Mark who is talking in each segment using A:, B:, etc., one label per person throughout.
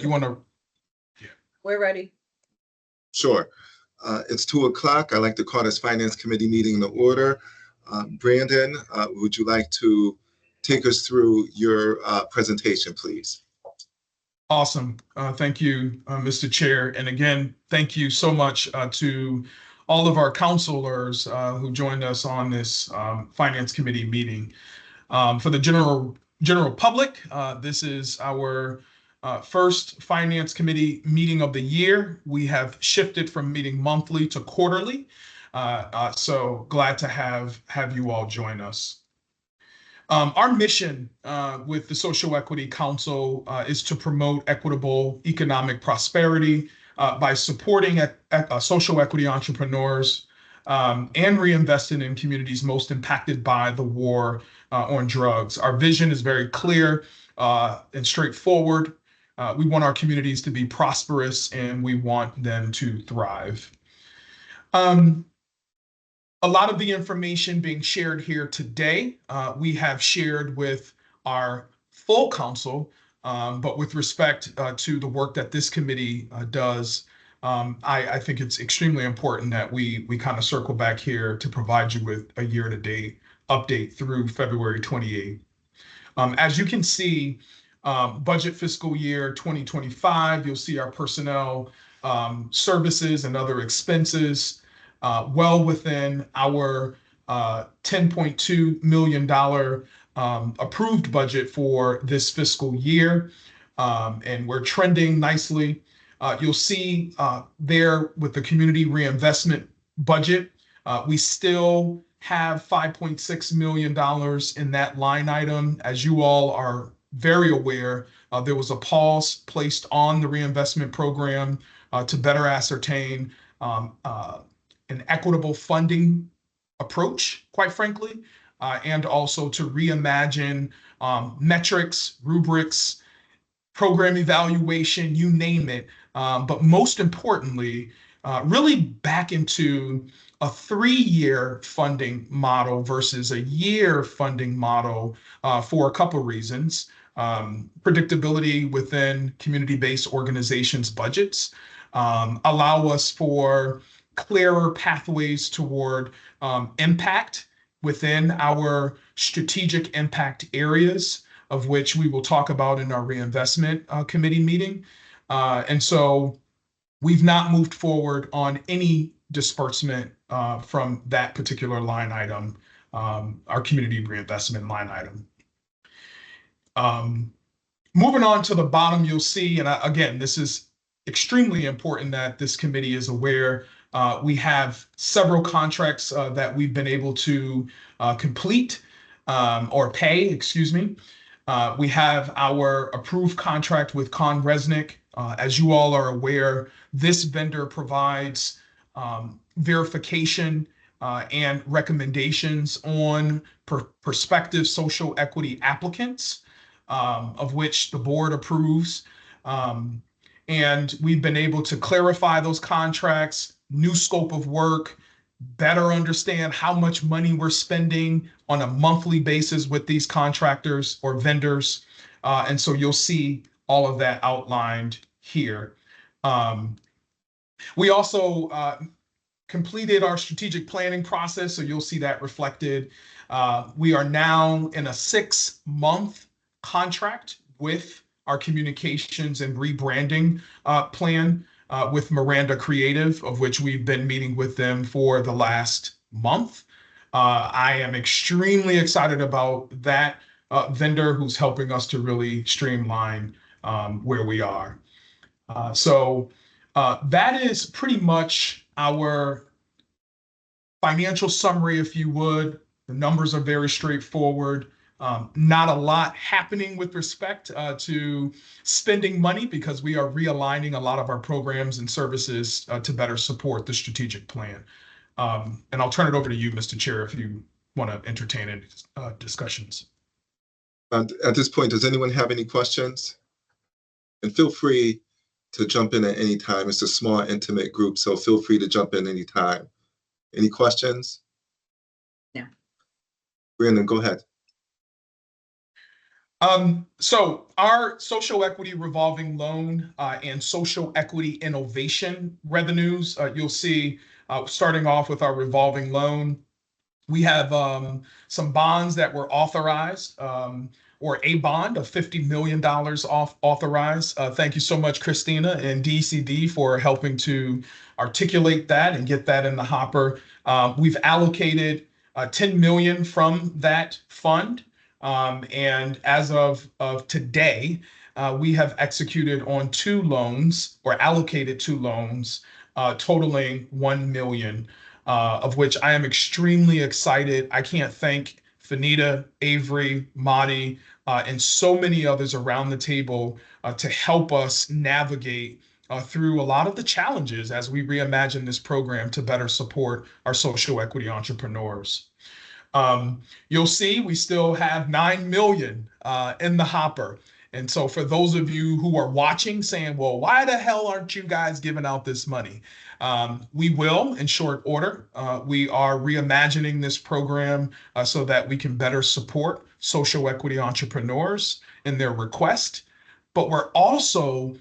A: you want to?
B: We're ready.
C: Sure. It's 2:00. I'd like to call this Finance Committee meeting to order. Brandon, would you like to take us through your presentation, please?
A: Awesome. Thank you, Mr. Chair. And again, thank you so much to all of our counselors who joined us on this Finance Committee meeting. For the general public, this is our first Finance Committee meeting of the year. We have shifted from meeting monthly to quarterly. So glad to have you all join us. Our mission with the Social Equity Council is to promote equitable economic prosperity by supporting social equity entrepreneurs and reinvesting in communities most impacted by the war on drugs. Our vision is very clear and straightforward. We want our communities to be prosperous and we want them to thrive. A lot of the information being shared here today, we have shared with our full council, but with respect to the work that this committee does, I think it's extremely important that we kind of circle back here to provide you with a year-to-date update through February 28th. As you can see, budget fiscal year 2025, you'll see our personnel services and other expenses well within our $10.2 million approved budget for this fiscal year. And we're trending nicely. You'll see there with the community reinvestment budget, we still have $5.6 million in that line item. As you all are very aware, there was a pause placed on the reinvestment program to better ascertain an equitable funding approach, quite frankly, and also to reimagine metrics, rubrics, program evaluation, you name it. But most importantly, really back into a 3-year funding model versus a year funding model for a couple of reasons. Predictability within community-based organizations' budgets, allow us for clearer pathways toward impact within our strategic impact areas, of which we will talk about in our reinvestment committee meeting. And so we've not moved forward on any disbursement from that particular line item, our community reinvestment line item. Moving on to the bottom, you'll see, and again, this is extremely important that this committee is aware. We have several contracts that we've been able to complete or pay, excuse me. We have our approved contract with ConResnick. As you all are aware, this vendor provides verification and recommendations on prospective social equity applicants, of which the board approves. And we've been able to clarify those contracts, new scope of work, better understand how much money we're spending on a monthly basis with these contractors or vendors. And so you'll see all of that outlined here. We also completed our strategic planning process, so you'll see that reflected. We are now in a 6-month contract with our communications and rebranding plan with Miranda Creative, of which we've been meeting with them for the last month. I am extremely excited about that vendor who's helping us to really streamline where we are. So that is pretty much our financial summary, if you would. The numbers are very straightforward. Not a lot happening with respect to spending money because we are realigning a lot of our programs and services to better support the strategic plan. And I'll turn it over to you, Mr. Chair, if you want to entertain any discussions.
C: At this point, does anyone have any questions? And feel free to jump in at any time. It's a small, intimate group, so feel free to jump in any time. Any questions?
B: No.
C: Brandon, go ahead.
A: So our social equity revolving loan and social equity innovation revenues, you'll see starting off with our revolving loan. We have some bonds that were authorized, or a bond of $50 million off authorized. Thank you so much, Christina and DCD, for helping to articulate that and get that in the hopper. We've allocated 10 million from that fund. And as of today, we have executed on 2 loans or allocated 2 loans totaling 1 million, of which I am extremely excited. I can't thank Fanita, Avery, Madi, and so many others around the table to help us navigate through a lot of the challenges as we reimagine this program to better support our social equity entrepreneurs. You'll see we still have 9 million in the hopper. And so for those of you who are watching saying, well, why the hell aren't you guys giving out this money? We will in short order. We are reimagining this program so that we can better support social equity entrepreneurs in their request. But we're also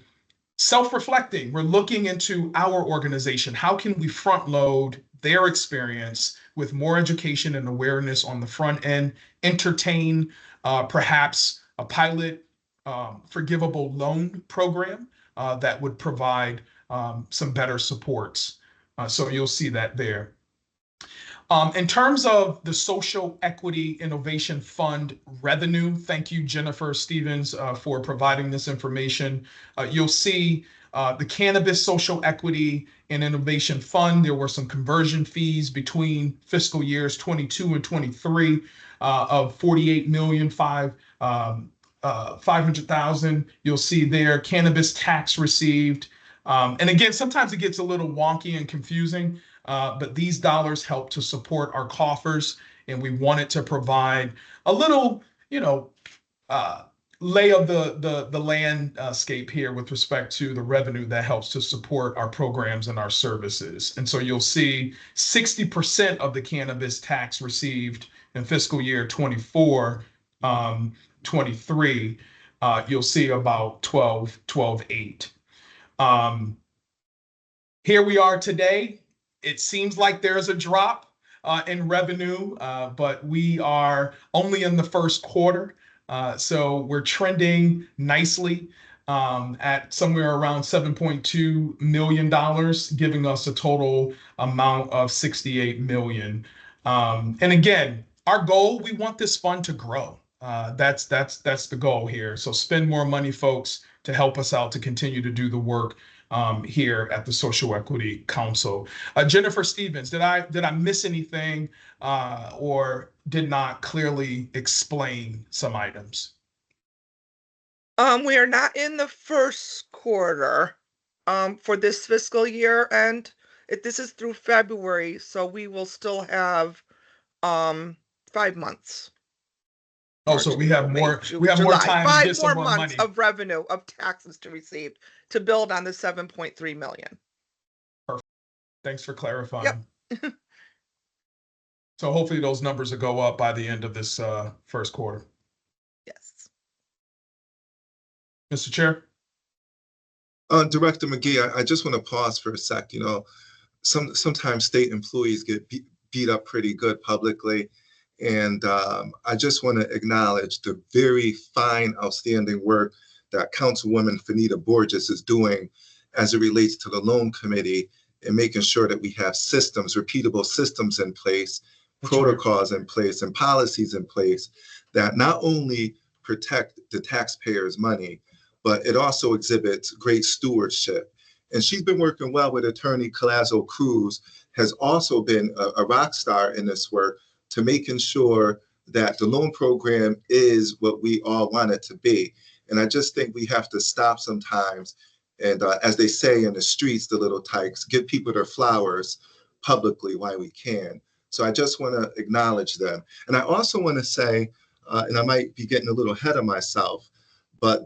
A: self-reflecting. We're looking into our organization. How can we front load their experience with more education and awareness on the front end, entertain perhaps a pilot forgivable loan program that would provide some better supports. So you'll see that there. In terms of the Social Equity Innovation Fund revenue, thank you, Jennifer Stevens, for providing this information. You'll see the Cannabis Social Equity and Innovation Fund. There were some conversion fees between fiscal years 22 and 23 of 48,500,000. You'll see there cannabis tax received. And again, sometimes it gets a little wonky and confusing. But these dollars help to support our coffers, and we wanted to provide a little, lay of the landscape here with respect to the revenue that helps to support our programs and our services. And so you'll see 60% of the cannabis tax received in fiscal year 24, 23, you'll see about 12.8. Here we are today. It seems like there's a drop in revenue, but we are only in the first quarter. So we're trending nicely at somewhere around $7.2 million, giving us a total amount of 68 million. And again, our goal, we want this fund to grow. That's the goal here. So spend more money, folks, to help us out to continue to do the work here at the Social Equity Council. Jennifer Stevens, did I miss anything or did not clearly explain some items?
D: We are not in the first quarter for this fiscal year, and this is through February, so we will still have 5 months.
A: Oh, so we have more. We have more time to get some more money.
D: 5 more months of revenue of taxes to receive to build on the 7.3 million.
A: Perfect. Thanks for clarifying.
D: Yep.
A: So hopefully those numbers will go up by the end of this first quarter.
D: Yes.
A: Mr. Chair.
C: Director McGee, I just want to pause for a sec. Sometimes state employees get beat up pretty good publicly. And I just want to acknowledge the very fine, outstanding work that Councilwoman Fanita Borges is doing as it relates to the loan committee and making sure that we have systems, repeatable systems in place, protocols in place, and policies in place that not only protect the taxpayers' money, but it also exhibits great stewardship. And she's been working well with Attorney Collazo Cruz, has also been a rock star in this work, to making sure that the loan program is what we all want it to be. And I just think we have to stop sometimes and, as they say in the streets, the little tykes, give people their flowers publicly while we can. So I just want to acknowledge them. And I also want to say, and I might be getting a little ahead of myself, but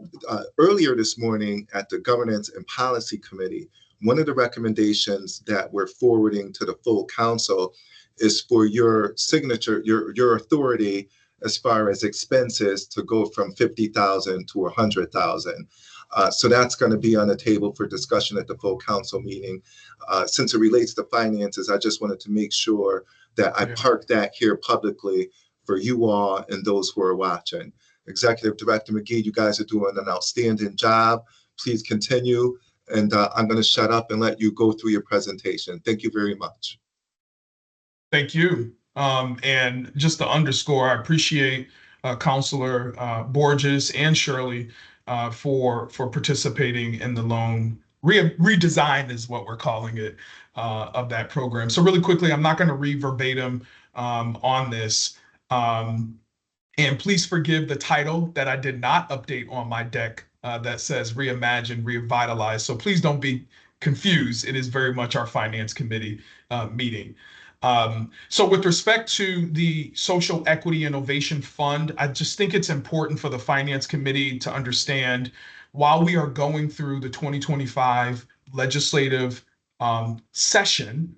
C: earlier this morning at the Governance and Policy Committee, one of the recommendations that we're forwarding to the full council is for your signature, your authority as far as expenses to go from 50,000 to 100,000. So that's going to be on the table for discussion at the full council meeting. Since it relates to finances, I just wanted to make sure that I park that here publicly for you all and those who are watching. Executive Director McGee, you guys are doing an outstanding job. Please continue. And I'm going to shut up and let you go through your presentation. Thank you very much.
A: Thank you. And just to underscore, I appreciate Councilor Borges and Shirley for participating in the loan redesign is what we're calling it of that program. So really quickly, I'm not going to read verbatim on this. And please forgive the title that I did not update on my deck that says Reimagine, Revitalize. So please don't be confused. It is very much our Finance Committee meeting. So with respect to the Social Equity Innovation Fund, I just think it's important for the Finance Committee to understand while we are going through the 2025 legislative session,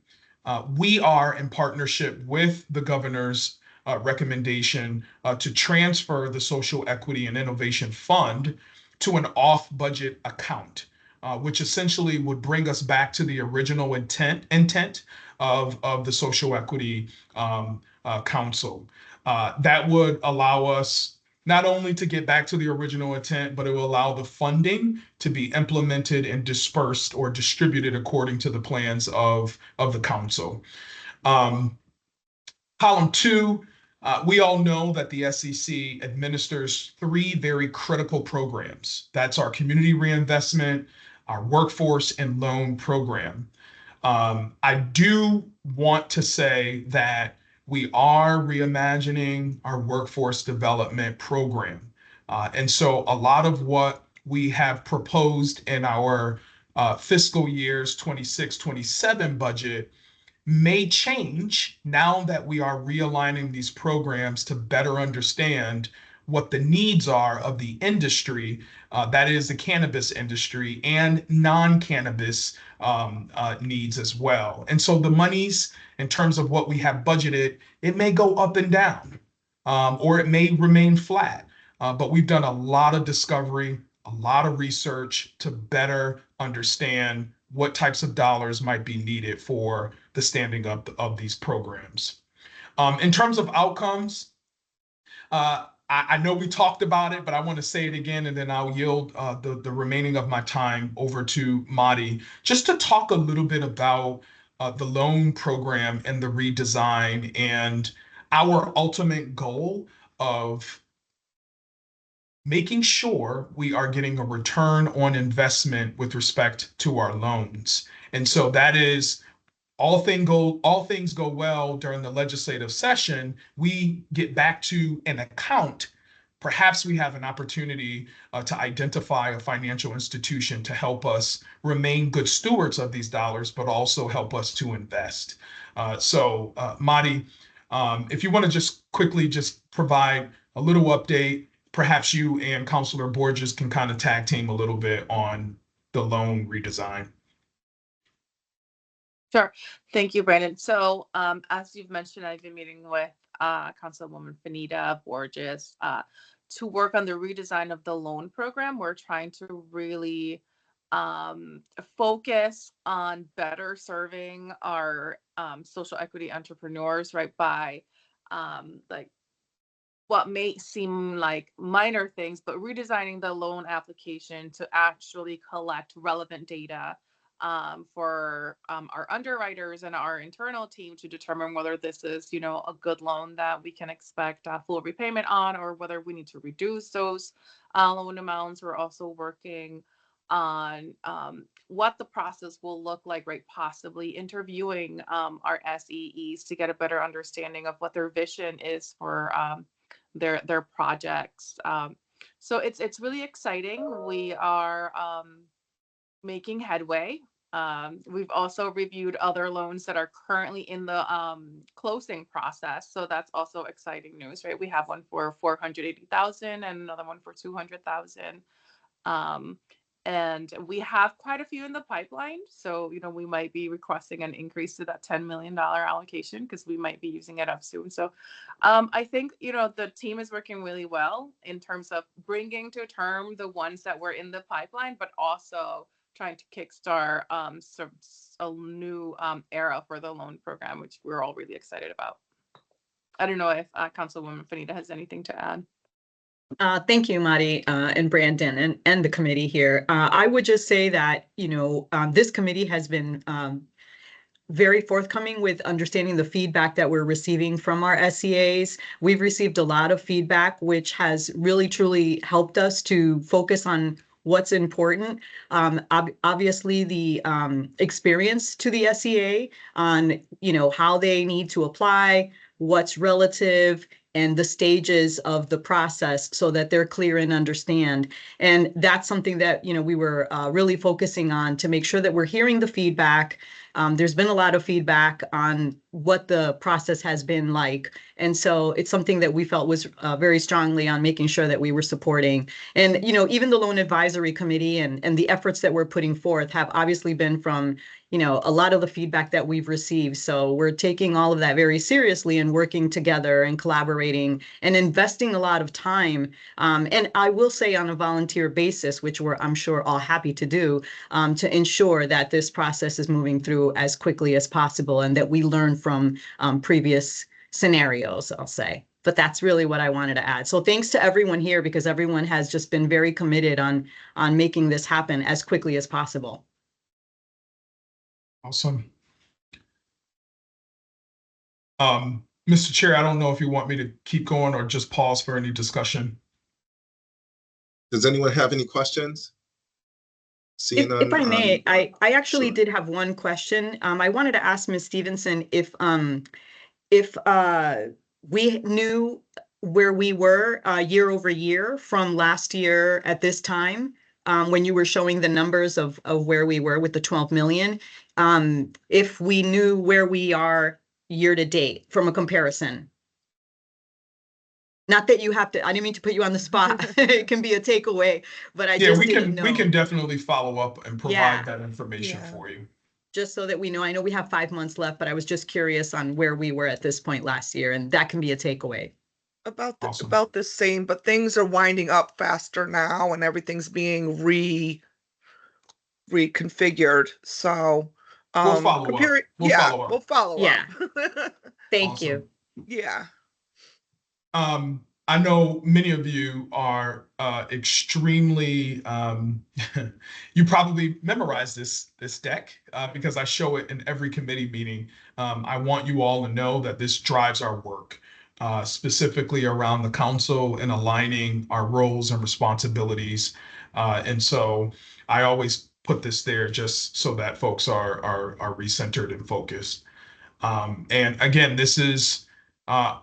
A: we are in partnership with the governor's recommendation to transfer the Social Equity and Innovation Fund to an off-budget account, which essentially would bring us back to the original intent of the Social Equity Council. That would allow us not only to get back to the original intent, but it will allow the funding to be implemented and dispersed or distributed according to the plans of the council. Column 2, we all know that the SEC administers 3 very critical programs. That's our community reinvestment, our workforce, and loan program. I do want to say that we are reimagining our workforce development program. And so a lot of what we have proposed in our fiscal years 26-27 budget may change now that we are realigning these programs to better understand what the needs are of the industry, that is the cannabis industry, and non-cannabis needs as well. And so the monies, in terms of what we have budgeted, it may go up and down, or it may remain flat. But we've done a lot of discovery, a lot of research to better understand what types of dollars might be needed for the standing up of these programs. In terms of outcomes, I know we talked about it, but I want to say it again, and then I'll yield the remaining of my time over to Madi, just to talk a little bit about the loan program and the redesign and our ultimate goal of making sure we are getting a return on investment with respect to our loans. And so that is all things go well during the legislative session, we get back to an account. Perhaps we have an opportunity to identify a financial institution to help us remain good stewards of these dollars, but also help us to invest. So Madi, if you want to just quickly just provide a little update, perhaps you and Councilor Borges can kind of tag team a little bit on the loan redesign.
B: Sure. Thank you, Brandon. So as you've mentioned, I've been meeting with Councilwoman Fanita Borges to work on the redesign of the loan program. We're trying to really focus on better serving our social equity entrepreneurs, right, by like what may seem like minor things, but redesigning the loan application to actually collect relevant data for our underwriters and our internal team to determine whether this is, a good loan that we can expect full repayment on, or whether we need to reduce those loan amounts. We're also working on what the process will look like, right? Possibly interviewing our SEEs to get a better understanding of what their vision is for their projects. So it's really exciting. We are making headway. We've also reviewed other loans that are currently in the closing process. So that's also exciting news, right? We have one for $480,000 and another one for $200,000. And we have quite a few in the pipeline. So, we might be requesting an increase to that $10 million allocation because we might be using it up soon. So I think, the team is working really well in terms of bringing to term the ones that were in the pipeline, but also trying to kickstart a new era for the loan program, which we're all really excited about. I don't know if Councilwoman Fanita has anything to add.
E: Thank you, Mari, and Brandon, and the committee here. I would just say that, this committee has been very forthcoming with understanding the feedback that we're receiving from our SEAs. We've received a lot of feedback, which has really, truly helped us to focus on what's important. Obviously, the experience to the SEA on, how they need to apply, what's relative, and the stages of the process so that they're clear and understand. And that's something that, we were really focusing on to make sure that we're hearing the feedback. There's been a lot of feedback on what the process has been like. And so it's something that we felt was very strongly on making sure that we were supporting. And, even the Loan Advisory Committee and the efforts that we're putting forth have obviously been from, a lot of the feedback that we've received. So we're taking all of that very seriously and working together and collaborating and investing a lot of time. And I will say on a volunteer basis, which I'm sure all happy to do, to ensure that this process is moving through as quickly as possible and that we learn from previous scenarios, I'll say. But that's really what I wanted to add. So thanks to everyone here, because everyone has just been very committed on making this happen as quickly as possible.
A: Awesome. Mr. Chair, I don't know if you want me to keep going or just pause for any discussion.
C: Does anyone have any questions?
E: If I may, I actually
C: sure.
E: did have one question. I wanted to ask Ms. Stevenson if we knew where we were year over year from last year at this time, when you were showing the numbers of where we were with the 12 million, if we knew where we are year to date from a comparison. Not that you have to, I didn't mean to put you on the spot. It can be a takeaway, but I just didn't know.
A: We can definitely follow up and provide
E: Yeah.
A: that information
D: Yeah.
A: for you.
E: Just so that we know. I know we have 5 months left, but I was just curious on where we were at this point last year, and that can be a takeaway.
A: Awesome.
D: About the same, but things are winding up faster now and everything's being reconfigured. So
A: We'll follow up. We'll follow up.
D: we'll follow
E: Yeah.
D: up.
E: Thank
A: Awesome.
E: you.
D: Yeah.
A: I know many of you are extremely, you probably memorized this deck because I show it in every committee meeting. I want you all to know that this drives our work, specifically around the council and aligning our roles and responsibilities. And so I always put this there just so that folks are recentered and focused. And again, this is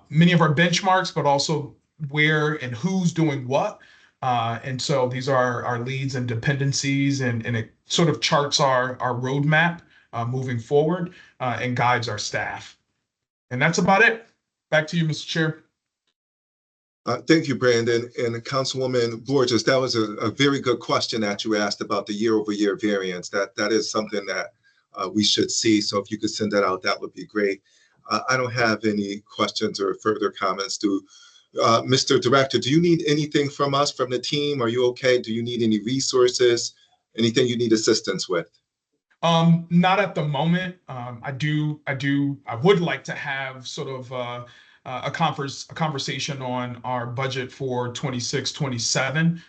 A: many of our benchmarks, but also where and who's doing what. And so these are our leads and dependencies, and it sort of charts our roadmap moving forward and guides our staff. And that's about it. Back to you, Mr. Chair.
C: Thank you, Brandon. And Councilwoman Borges, that was a very good question that you asked about the year-over-year variance. That is something that we should see. So if you could send that out, that would be great. I don't have any questions or further comments. Mr. Director, do you need anything from us, from the team? Are you okay? Do you need any resources? Anything you need assistance with?
A: Not at the moment. I would like to have sort of a conversation on our budget for 26-27,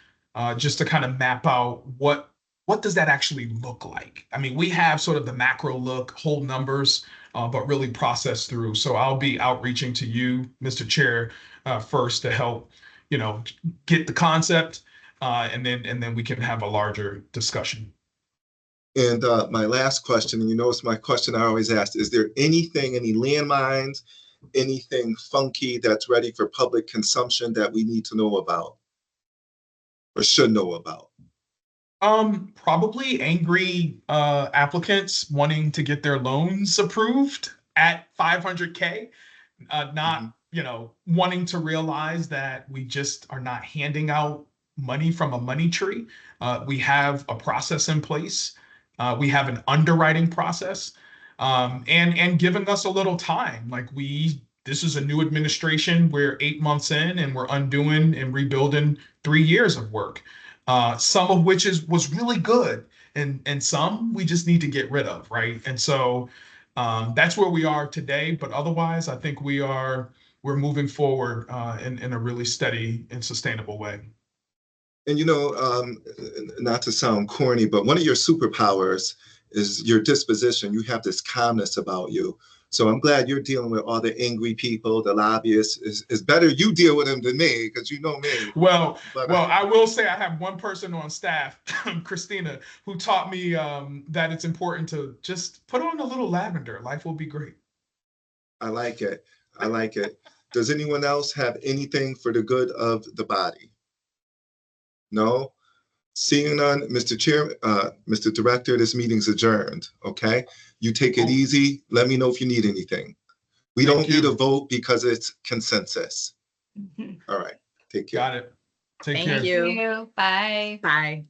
A: just to kind of map out what does that actually look like? I mean, we have sort of the macro look, whole numbers, but really process through. So I'll be outreaching to you, Mr. Chair, first to help, get the concept, and then we can have a larger discussion.
C: And my last question, and it's my question I always ask, is there anything, any landmines, anything funky that's ready for public consumption that we need to know about or should know about?
A: Probably angry applicants wanting to get their loans approved at 500K, not wanting to realize that we just are not handing out money from a money tree. We have a process in place. We have an underwriting process, and giving us a little time. Like this is a new administration. We're 8 months in, and we're undoing and rebuilding 3 years of work. Some of which was really good, and some we just need to get rid of, right? And so that's where we are today. But otherwise, I think we're moving forward in a really steady and sustainable way.
C: And not to sound corny, but one of your superpowers is your disposition. You have this calmness about you. So I'm glad you're dealing with all the angry people, the lobbyists. It's better you deal with them than me, because you know me.
A: Well,
C: But,
A: I will say I have one person on staff, Christina, who taught me that it's important to just put on a little lavender. Life will be great.
C: I like it. I like it. Does anyone else have anything for the good of the body? No? Seeing none, Mr. Chair, Mr. Director, this meeting's adjourned, okay? You take it easy. Let me know if you need anything. We
A: Thank
C: don't need
A: you.
C: a vote because it's consensus. All right, take care.
A: Got it. Take
E: Thank
A: care.
E: you.
B: Thank you. Bye.
E: Bye.